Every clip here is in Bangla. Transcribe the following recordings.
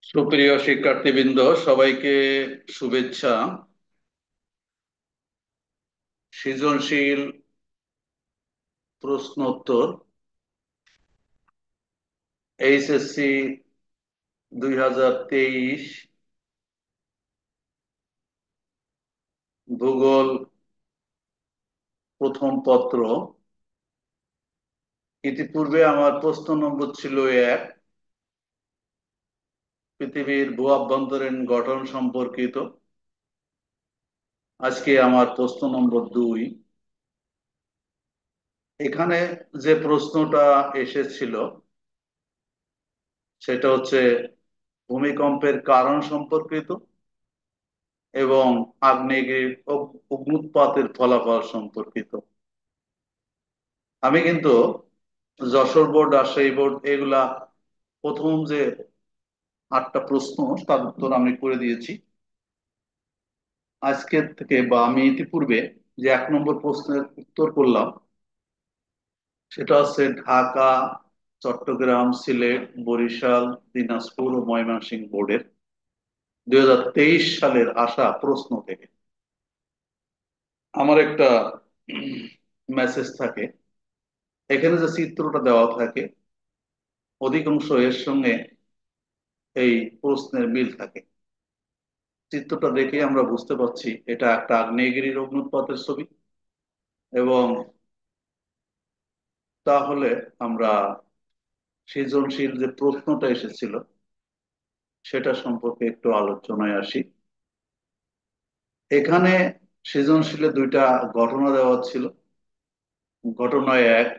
সুপ্রিয় শিক্ষার্থীবৃন্দ, সবাইকে শুভেচ্ছা। সৃজনশীল প্রশ্নোত্তর এইচএসসি 2023 ভূগোল প্রথম পত্র। ইতিপূর্বে আমার প্রশ্ন নম্বর ছিল 1, পৃথিবীর ভূ অভ্যন্তরীণ গঠন সম্পর্কিত। আজকে আমার প্রশ্ন নম্বর 2। এখানে যে প্রশ্নটা এসেছিল সেটা হচ্ছে ভূমিকম্পের কারণ সম্পর্কিত এবং আগ্নেয়গিরির অগ্ন্যুৎপাতের ফলাফল সম্পর্কিত। আমি কিন্তু যশোর বোর্ড, রাজশাহী বোর্ড, এগুলা প্রথম যে 8টা প্রশ্ন তার উত্তর আমি করে দিয়েছি। আজকের থেকে বা আমি ইতিপূর্বে যে 1 নম্বর প্রশ্নের উত্তর করলাম সেটা হচ্ছে ঢাকা, চট্টগ্রাম, সিলেট, বরিশাল, দিনাজপুর ও ময়মনসিংহ বোর্ডের 2023 সালের আসা প্রশ্ন থেকে। আমার একটা মেসেজ থাকে, এখানে যে চিত্রটা দেওয়া থাকে অধিকাংশ এর সঙ্গে এই প্রশ্নের মিল থাকে। চিত্রটা দেখে আমরা বুঝতে পারছি এটা একটা আগ্নেয়গিরির অগ্ন্যুৎপাতের ছবি। এবং তাহলে আমরা সৃজনশীল যে প্রশ্নটা এসেছিল সেটা সম্পর্কে একটু আলোচনায় আসি। এখানে সৃজনশীলে 2টা ঘটনা দেওয়া ছিল। ঘটনা 1,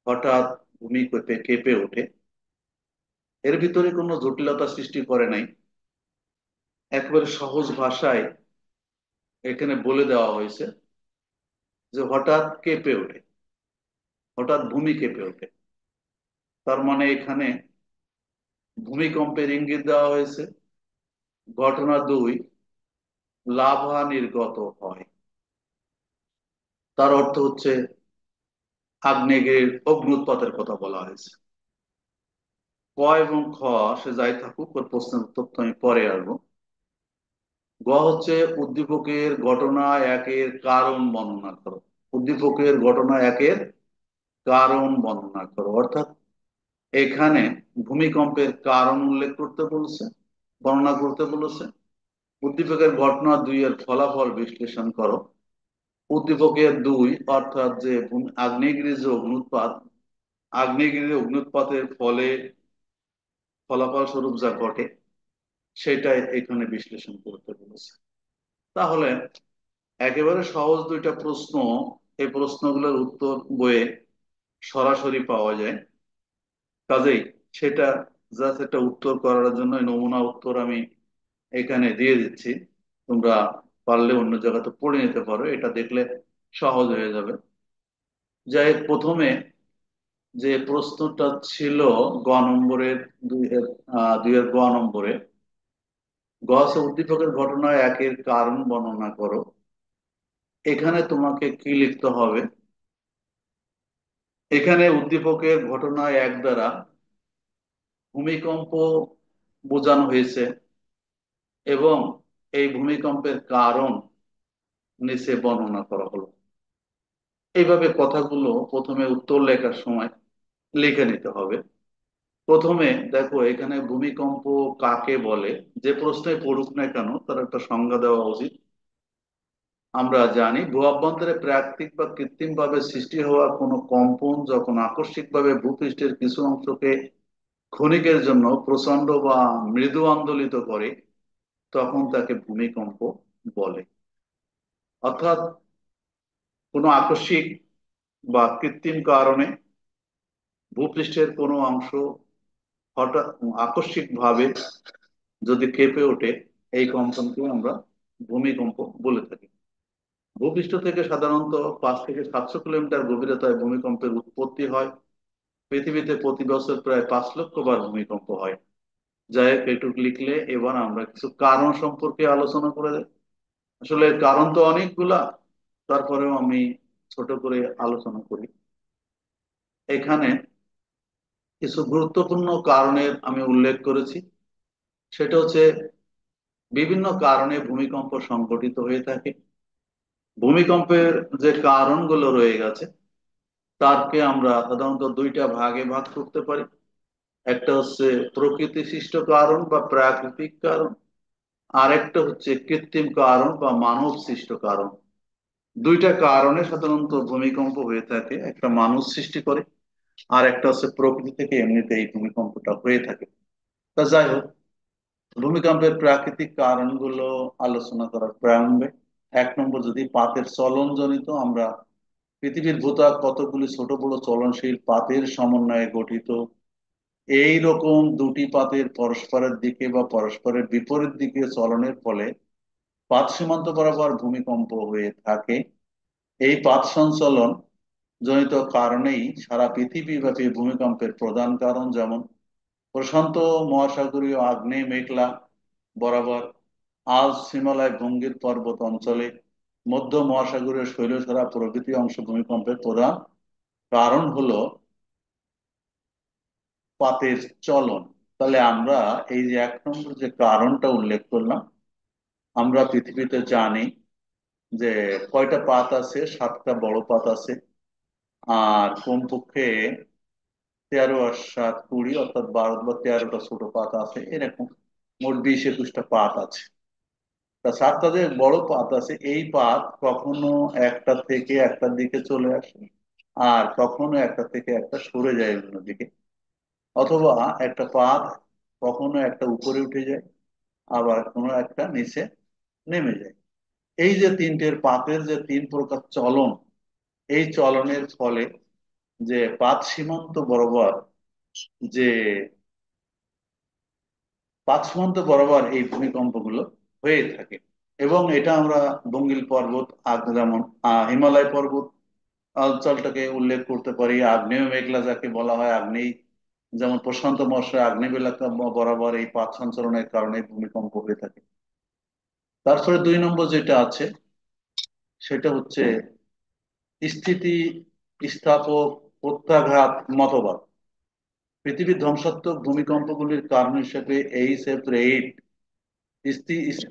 হঠাৎ ভূমি কেঁপে ওঠে। এর ভিতরে কোনো জটিলতা সৃষ্টি করে নাই, একেবারে সহজ ভাষায় এখানে বলে দেওয়া হয়েছে যে হঠাৎ কেঁপে ওঠে, হঠাৎ ভূমি কেঁপে ওঠে। তার মানে এখানে ভূমিকম্পের ইঙ্গিত দেওয়া হয়েছে। ঘটনা 2, লাভা নির্গত হয়। তার অর্থ হচ্ছে আগ্নেয়গিরির অগ্ন্যুৎপাতের কথা বলা হয়েছে। ক এবং খ সে যাই থাকুক, ওর প্রশ্নের উত্তর তো আমি পরে আসবো। গ হচ্ছে উদ্দীপকের ঘটনা একের কারণ বর্ণনা করো। উদ্দীপকের ঘটনা একের কারণ বর্ণনা করো, অর্থাৎ এখানে ভূমিকম্পের কারণ উল্লেখ করতে বলছে, বর্ণনা করতে বলেছে। উদ্দীপকের ঘটনা 2 এর ফলাফল বিশ্লেষণ করো। উদ্দীপকের 2 অর্থাৎ যে আগ্নেয়গিরির যে অগ্ন্যুৎপাত, আগ্নেয়গিরির অগ্ন্যুৎপাতের ফলে ফলাফল স্বরূপ যা ঘটে সেটাই এখানে বিশ্লেষণ করতে বলেছে। তাহলে একেবারে সহজ 2টা প্রশ্ন, এই প্রশ্নগুলোর উত্তর বইয়ে সরাসরি পাওয়া যায়। কাজেই সেটা জাস্ট একটা উত্তর করার জন্য নমুনা উত্তর আমি এখানে দিয়ে দিচ্ছি। তোমরা পারলে অন্য জায়গাতে পড়ে নিতে পারো, এটা দেখলে সহজ হয়ে যাবে। যাই হোক, প্রথমে যে প্রশ্নটা ছিল গ নম্বরের, 2 এর গ নম্বরে, গ হচ্ছে উদ্দীপকের ঘটনা একের কারণ বর্ণনা করো। এখানে তোমাকে কি লিখতে হবে? এখানে উদ্দীপকের ঘটনা 1 দ্বারা ভূমিকম্প বোঝানো হয়েছে এবং এই ভূমিকম্পের কারণ নিচে বর্ণনা করা হলো। এইভাবে কথাগুলো প্রথমে উত্তর লেখার সময় লিখে নিতে হবে। প্রথমে দেখো, এখানে ভূমিকম্প কাকে বলে, যে প্রশ্নে পড়ুক না কেন তার একটা সংজ্ঞা দেওয়া উচিত। আমরা জানি ভূ অভ্যন্তরে প্রাকৃতিক বা কৃত্রিম ভাবে সৃষ্টি হওয়া কোনো কম্পন যখন আকস্মিকভাবে ভূপৃষ্ঠের কিছু অংশকে ক্ষণিকের জন্য প্রচন্ড বা মৃদু আন্দোলিত করে, তখন তাকে ভূমিকম্প বলে। অর্থাৎ কোনো আকস্মিক বা কৃত্রিম কারণে ভূপৃষ্ঠের কোনো অংশ হঠাৎ আকস্মিক ভাবে যদি কেঁপে ওঠে, এই কম্পনকে আমরা ভূমিকম্প বলে থাকি। ভূপৃষ্ঠ থেকে সাধারণত 5 থেকে 700 কিলোমিটার গভীরতায় ভূমিকম্পের উৎপত্তি হয়। পৃথিবীতে প্রতি বছর প্রায় 5 লক্ষ বার ভূমিকম্প হয়। যাই হোক, এটুকু লিখলে এবার আমরা কিছু কারণ সম্পর্কে আলোচনা করে যাই। আসলে কারণ তো অনেকগুলা, তারপরেও আমি ছোট করে আলোচনা করি। এখানে কিছু গুরুত্বপূর্ণ কারণের আমি উল্লেখ করেছি। সেটা হচ্ছে বিভিন্ন কারণে ভূমিকম্প সংঘটিত হয়ে থাকে। ভূমিকম্পের যে কারণগুলো রয়ে গেছে তারকে আমরা সাধারণত দুইটা ভাগে ভাগ করতে পারি। একটা হচ্ছে প্রকৃতি সৃষ্ট কারণ বা প্রাকৃতিক কারণ, আর একটা হচ্ছে কৃত্রিম কারণ বা মানব সৃষ্ট কারণ। দুইটা কারণে সাধারণত ভূমিকম্প হয়ে থাকে, একটা মানুষ সৃষ্টি করে আর একটা হচ্ছে প্রকৃতি থেকে এমনিতেই ভূমিকম্পটা হয়ে থাকে। তা যাই হোক, ভূমিকম্পের প্রাকৃতিক কারণগুলো আলোচনা করার প্রারম্ভে এক নম্বর, যদি পাতের চলন জনিত, আমরা পৃথিবীর ভূত্বক কতগুলি ছোট বড় চলনশীল পাতের সমন্বয়ে গঠিত। এই রকম দুটি পাতের পরস্পরের দিকে বা পরস্পরের বিপরীত দিকে চলনের ফলে পাত সীমান্ত বরাবর ভূমিকম্প হয়ে থাকে। এই পাত সঞ্চালন জনিত কারণেই সারা পৃথিবীব্যাপী ভূমিকম্পের প্রধান কারণ, যেমন প্রশান্ত মহাসাগরীয় আগ্নেয় মেঘলা বরাবর, আজ হিমালয় ভঙ্গির পর্বত অঞ্চলে, মধ্য মহাসাগরীয় শৈলশারা প্রভৃতি অংশ ভূমিকম্পের প্রধান কারণ হলো পাতের চলন। তাহলে আমরা এই যে এক নম্বর যে কারণটা উল্লেখ করলাম, আমরা পৃথিবীতে জানি যে কয়টা পাত আছে, সাতটা বড় পাত আছে, আর কমপক্ষে 13 আর 7 20, অর্থাৎ 12 বা 13টা ছোট পাত আছে, এরকম মোট 20-21টা পাত আছে। তা সাতটা যে বড় পাত আছে, এই পাত কখনো একটা থেকে একটার দিকে চলে আসে, আর কখনো একটা থেকে একটা সরে যায় অন্যদিকে, অথবা একটা পাত কখনো একটা উপরে উঠে যায়, আবার কোনো একটা নিচে নেমে যায়। এই যে তিনটের পাতের যে তিন প্রকার চলন, এই চলনের ফলে যে পাত সীমান্ত বরাবর যে পাত সীমান্ত বরাবর এই ভূমিকম্পগুলো হয়ে থাকে। এবং এটা আমরা বঙ্গীল পর্বত, যেমন হিমালয় পর্বত অঞ্চলটাকে উল্লেখ করতে পারি, আগ্নেয় মেঘলা যাকে বলা হয় আগ্নেয়, যেমন প্রশান্ত মহাসাগর আগ্নেয় এলাকা বরাবর এই পাত সঞ্চালনের কারণে ভূমিকম্প হয়ে থাকে। তারপরে 2 নম্বর যেটা আছে সেটা হচ্ছে স্থিতি স্থাপক প্রত্যাঘাত মতবাদ। পৃথিবীর ধ্বংসাত্মক ভূমিকম্পগুলির কারণ হিসেবে H.F. Reid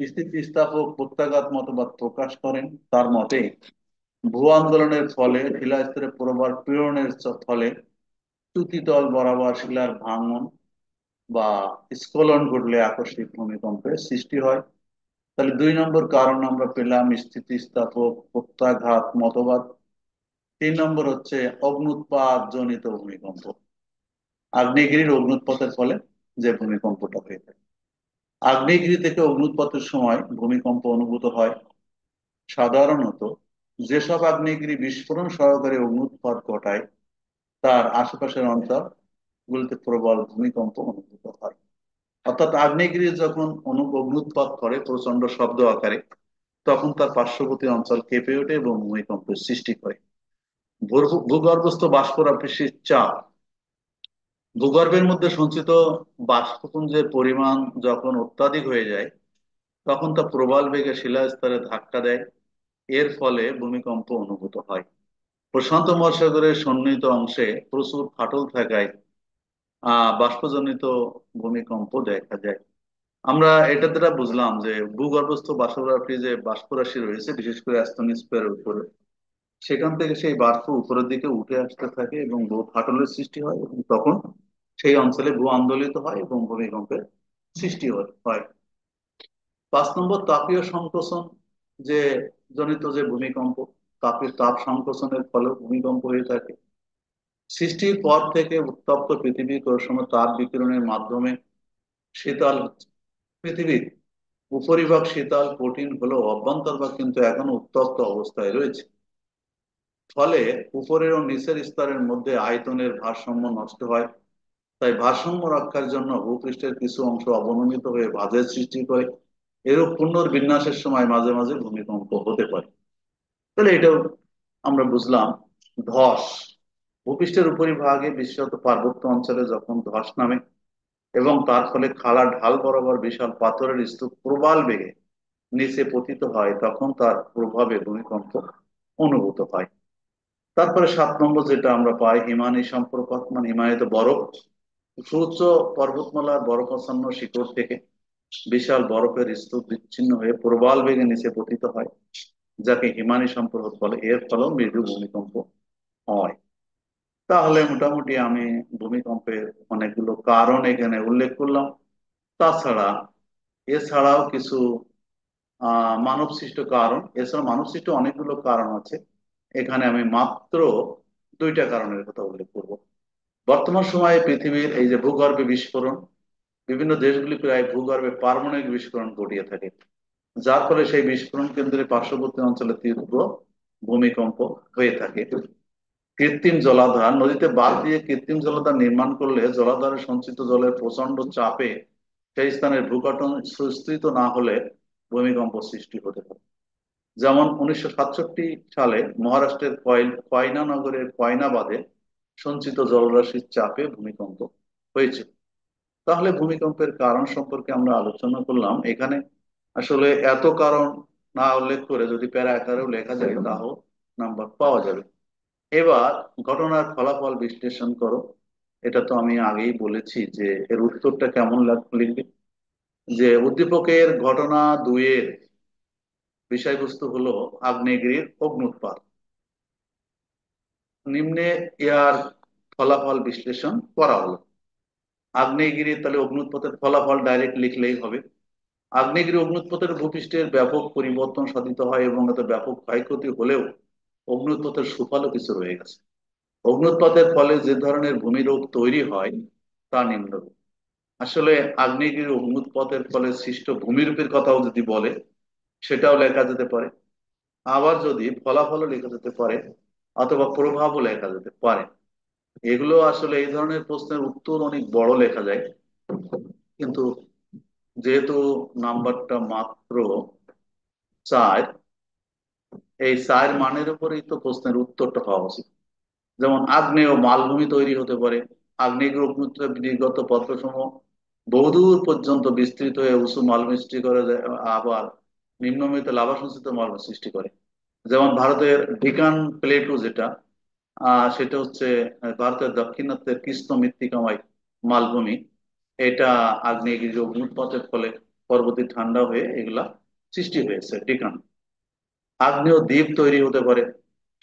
স্থিতিস্থাপক প্রত্যাঘাত মতবাদ প্রকাশ করেন। তার মতে ভূ আন্দোলনের ফলে শিলাস্তরে প্রবল পীড়নের ফলে চ্যুতিতল বরাবর শিলার ভাঙন বা স্খলন ঘটলে আকস্মিক ভূমিকম্পের সৃষ্টি হয়। তাহলে 2 নম্বর কারণ আমরা পেলাম স্থিতিস্থাপক প্রত্যাঘাত মতবাদ। 3 নম্বর হচ্ছে অগ্নুৎপাত জনিত ভূমিকম্প, আগ্নেয়গিরির অগ্নুৎপাতের ফলে যে ভূমিকম্পটা হয়ে থাকে। আগ্নেয়গিরি থেকে অগ্নুৎপাতের সময় ভূমিকম্প অনুভূত হয়। সাধারণত যেসব আগ্নেয়গিরি বিস্ফোরণ সহকারে অগ্নুৎপাত ঘটায় তার আশেপাশের অঞ্চলগুলিতে প্রবল ভূমিকম্প অনুভূত হয়। অর্থাৎ আগ্নেয়গিরি যখন অগ্নুৎপাত করে প্রচন্ড শব্দ আকারে, তখন তার পার্শ্ববর্তী অঞ্চল কেঁপে ওঠে এবং ভূমিকম্পের সৃষ্টি করে। ভূগর্ভস্থ বাষ্পরাশির চাপ, ভূগর্ভের মধ্যে সঞ্চিত বাষ্পপুঞ্জের পরিমাণ যখন অত্যাধিক হয়ে যায় তখন তা প্রবল বেগে শিলাস্তরে ধাক্কা দেয়। এর ফলে ভূমিকম্প অনুভূত হয়। প্রশান্ত মহাসাগরের সন্নিহিত অংশে প্রচুর ফাটল থাকায় বাষ্পজনিত ভূমিকম্প দেখা যায়। আমরা এটা দ্বারা বুঝলাম যে ভূগর্ভস্থ বাষ্পরাশি, যে বাষ্পরাশি রয়েছে বিশেষ করে অ্যাস্তনোস্ফিয়ারের উপরে, সেখান থেকে সেই বাষ্প উপরের দিকে উঠে আসতে থাকে এবং ভূ ফাটলের সৃষ্টি হয়, এবং তখন সেই অঞ্চলে ভূ আন্দোলিত হয় এবং ভূমিকম্পের সৃষ্টি হয়। 5 নম্বর, তাপীয় সংকোচন যে জনিত যে ভূমিকম্প, তাপের তাপ সংকোচনের ফলে ভূমিকম্প হয়ে থাকে। সৃষ্টির পর থেকে উত্তপ্ত পৃথিবী কোনো সময় তাপ বিকিরণের মাধ্যমে শীতল হচ্ছে। পৃথিবীর উপরিভাগ শীতল কঠিন হলেও অভ্যন্তরভাগ কিন্তু এখনো উত্তপ্ত অবস্থায় রয়েছে। ফলে উপরের ও নিচের স্তরের মধ্যে আয়তনের ভারসাম্য নষ্ট হয়। তাই ভারসাম্য রক্ষার জন্য ভূপৃষ্ঠের কিছু অংশ অবনমিত হয়ে ভাঁজের সৃষ্টি করে। এরূপ পুনর্বিন্যাসের সময় মাঝে মাঝে ভূমিকম্প হতে পারে। তাহলে এটাও আমরা বুঝলাম। ধস, ভূপৃষ্ঠের উপরিভাগে বিশেষত পার্বত্য অঞ্চলে যখন ধস নামে এবং তার ফলে খাড়া ঢাল বরাবর বিশাল পাথরের স্তূপ প্রবল বেগে নিচে পতিত হয়, তখন তার প্রভাবে ভূমিকম্প অনুভূত হয়। তারপরে 7 নম্বর যেটা আমরা পাই, হিমানী সম্পর্ক, মানে হিমায়িত বরফ, সুউচ্চ পর্বতমালার বরফাচ্ছন্ন শিখর থেকে বিশাল বরফের স্তূপ বিচ্ছিন্ন হয়ে প্রবাল বেগে নিচে পতিত হয়, যাকে হিমানী সম্পর্ক বলে। এর ফলেও মৃদু ভূমিকম্প হয়। তাহলে মোটামুটি আমি ভূমিকম্পের অনেকগুলো কারণ এখানে উল্লেখ করলাম। তাছাড়া এছাড়াও কিছু মানব সৃষ্ট কারণ, এছাড়া মানব সৃষ্ট অনেকগুলো কারণ আছে। এখানে আমি মাত্র দুইটা কারণের কথা উল্লেখ করব। বর্তমান সময়ে পৃথিবীর এই যে ভূগর্ভে বিস্ফোরণ, বিভিন্ন দেশগুলি প্রায় ভূগর্ভে পারমাণবিক বিস্ফোরণ ঘটিয়ে থাকে, যার ফলে সেই বিস্ফোরণ কেন্দ্রের পার্শ্ববর্তী অঞ্চলে তীব্র ভূমিকম্প হয়ে থাকে। কৃত্রিম জলাধার, নদীতে বাঁধ দিয়ে কৃত্রিম জলাধার নির্মাণ করলে জলাধারে সঞ্চিত জলের প্রচন্ড চাপে সেই স্থানের ভূকাঠন সুস্থিত না হলে ভূমিকম্প সৃষ্টি হতে পারে। যেমন 1967 সালে মহারাষ্ট্রের কয়না নগরের কয়না বাঁধে সঞ্চিত জলরাশির চাপে ভূমিকম্প হয়েছিল। তাহলে ভূমিকম্পের কারণ সম্পর্কে আমরা আলোচনা করলাম। এখানে আসলে এত কারণ না উল্লেখ করে যদি প্যারা আকারেও লেখা যায় তাও নাম্বার পাওয়া যাবে। এবার ঘটনার ফলাফল বিশ্লেষণ করো। এটা তো আমি আগেই বলেছি যে এর উত্তরটা কেমন লিখবে। যে উদ্দীপকের ঘটনা দুইয়ের বিষয়বস্তু হলো আগ্নেয়গিরির অগ্নুৎপাত। নিম্নে ইয়ার ফলাফল বিশ্লেষণ করা হলো। আগ্নেয়গিরি, তাহলে অগ্নুৎপাতের ফলাফল ডাইরেক্ট লিখলেই হবে। আগ্নেয়গিরি অগ্নুৎপাতের ভূপৃষ্ঠের ব্যাপক পরিবর্তন সাধিত হয় এবং এতে ব্যাপক ক্ষয়ক্ষতি হলেও অগ্নুৎপাতের সুফলও কিছু রয়ে গেছে। অগ্নুৎপাতের ফলে যে ধরনের ভূমিরূপ তৈরি হয় তা নিম্নরূপ। আসলে আগ্নেয়গিরি অগ্নুৎপাতের ফলে সৃষ্ট ভূমিরূপের কথাও যদি বলে সেটাও লেখা যেতে পারে। আবার যদি ফলাফলও লেখা যেতে পারে, অথবা প্রভাবও লেখা যেতে পারে। এগুলো আসলে এই ধরনের প্রশ্নের উত্তর অনেক বড় লেখা যায়, কিন্তু যেহেতু নাম্বারটা মাত্র 4, এই 4 মানের উপরেই তো প্রশ্নের উত্তরটা হওয়া উচিত। যেমন আগ্নেয় মালভূমি তৈরি হতে পারে। আগ্নেয়গিরি অগ্নুৎপাতের বিগত পত্রসমূহ বহুদূর পর্যন্ত বিস্তৃত হয়ে উঁচু মালভূমি সৃষ্টি করে দেয়, আবার নিম্নভূমিতে লাভা সঞ্চিত মালভূমি সৃষ্টি করে। যেমন ভারতের ডিকান প্লেটু যেটা, সেটা হচ্ছে ভারতের দাক্ষিণাত্যের কৃষ্ণ মৃত্তিকাময় মালভূমি। এটা আগ্নেয়গিরি অগ্নুৎপাতের ফলে পরবর্তী ঠান্ডা হয়ে এগুলা সৃষ্টি হয়েছে ডিকান। আগ্নেয় দ্বীপ তৈরি হতে পারে।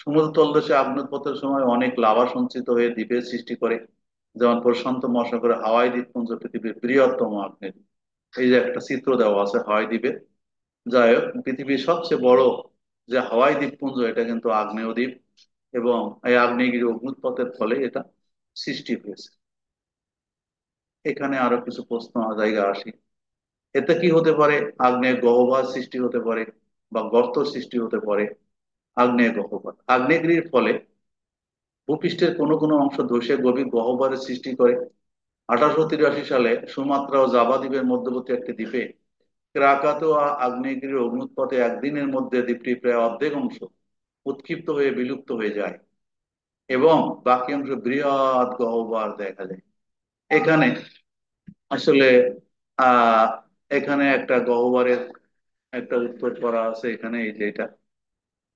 সমুদ্র তলদেশে আগ্নেয়পথের সময় অনেক লাভা সঞ্চিত হয়ে দ্বীপের সৃষ্টি করে। যেমন প্রশান্ত মহাসাগরে হাওয়াই দ্বীপপুঞ্জ পৃথিবীর বৃহত্তম আগ্নেয় দ্বীপ। এই যে একটা চিত্র দেওয়া আছে হাওয়াই দ্বীপের। যাই হোক, পৃথিবীর সবচেয়ে বড় যে হাওয়াই দ্বীপপুঞ্জ এটা কিন্তু আগ্নেয় দ্বীপ, এবং এই আগ্নেয়গিরি অগ্নুৎপাতের ফলে এটা সৃষ্টি হয়েছে। এখানে আরো কিছু প্রশ্ন জায়গা আসি। এতে কি হতে পারে? আগ্নেয় গহ্বর সৃষ্টি হতে পারে বা গর্ত সৃষ্টি হতে পারে। আগ্নেয় গহ্বর, আগ্নেয়গিরির ফলে ভূপৃষ্ঠের কোনো কোনো অংশ ধসে গভীর গহ্বরের সৃষ্টি করে। 1883 সালে সুমাত্রা ও জাভা দ্বীপের মধ্যবর্তী একটি দ্বীপে ক্রাকাতোয়া আগ্নেয়গিরির অগ্নুৎপাতে একদিনের মধ্যে দ্বীপটি প্রায় অর্ধেক অংশ উৎক্ষিপ্ত হয়ে বিলুপ্ত হয়ে যায় এবং বাকি অংশ বৃহৎ গহ্বর দেখা যায়। এখানে আসলে আহ এখানে একটা গহ্বরের একটা উত্তর করা আছে এখানে, এই যে এটা।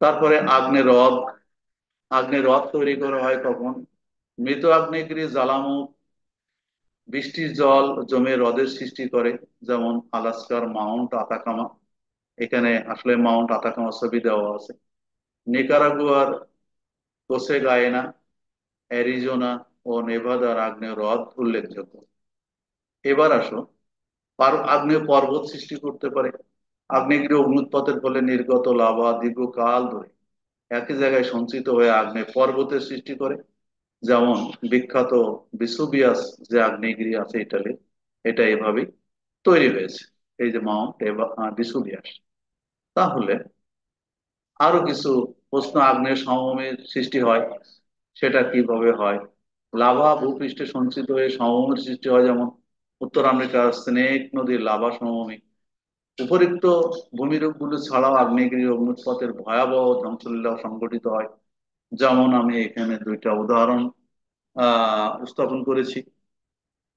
তারপরে আগ্নেয় হ্রদ। আগ্নেয় হ্রদ তৈরি করা হয় কখন? মৃত আগ্নেয়গিরি জ্বালামুখ বৃষ্টির জল জমে হ্রদের সৃষ্টি করে। যেমন আলাস্কার মাউন্ট আতাকামা, এখানে আসলে মাউন্ট আতাকামা ছবি দেওয়া আছে। নিকারাগুয়ার কোসেগায়না, অ্যারিজোনা ও নেভাদার আগ্নেয় হ্রদ উল্লেখযোগ্য। এবার আসো, আগ্নেয় পর্বত সৃষ্টি করতে পারে। আগ্নেয়গিরি অগ্নুৎপাতের ফলে নির্গত লাভা দীর্ঘকাল ধরে একই জায়গায় সঞ্চিত হয়ে আগ্নেয় পর্বতের সৃষ্টি করে। যেমন বিখ্যাত ভিসুভিয়াস যে আগ্নেয়গিরি আছে ইটালির, এটা এভাবেই তৈরি হয়েছে, এই যে ভিসুভিয়াস। তাহলে আরো কিছু প্রশ্ন, আগ্নেয় সমভূমির সৃষ্টি হয় সেটা কিভাবে হয়? লাভা ভূপৃষ্ঠে সঞ্চিত হয়ে সমভূমির সৃষ্টি হয়, যেমন উত্তর আমেরিকার স্নেক নদীর লাভা সমভূমি। উপরিক্ত ভূমিরূপগুলো ছাড়াও আগ্নেয়গিরি অগ্নুৎপাতের ভয়াবহ ধ্বংসলীলা সংঘটিত হয়। যেমন আমি এখানে দুইটা উদাহরণ উপস্থাপন করেছি।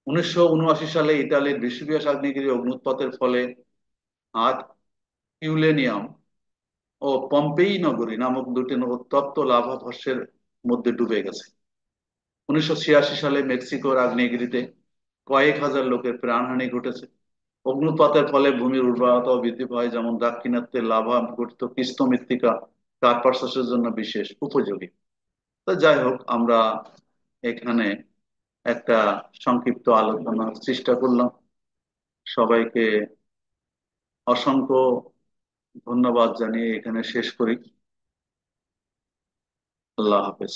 1979 সালে ইতালির ভেসুভিয়াস আগ্নেয়গিরি অগ্নুৎপাতের ফলে আর ইউরেনিয়াম ও পম্পেই নগরী নামক দুটি উত্তপ্ত লাভা ধসের মধ্যে ডুবে গেছে। 1986 সালে মেক্সিকোর আগ্নেয়গিরিতে কয়েক হাজার লোকের প্রাণহানি ঘটেছে। অগ্নুৎপাতের ফলে ভূমির উর্বরতা বৃদ্ধি পায়, যেমন দাক্ষিণাত্যের লাভা গঠিত কৃষ্ণ মৃত্তিকা কার্পাস চাষের জন্য বিশেষ উপযোগী। তো যাই হোক, আমরা এখানে একটা সংক্ষিপ্ত আলোচনার চেষ্টা করলাম। সবাইকে অসংখ্য ধন্যবাদ জানিয়ে এখানে শেষ করি। আল্লাহ হাফেজ।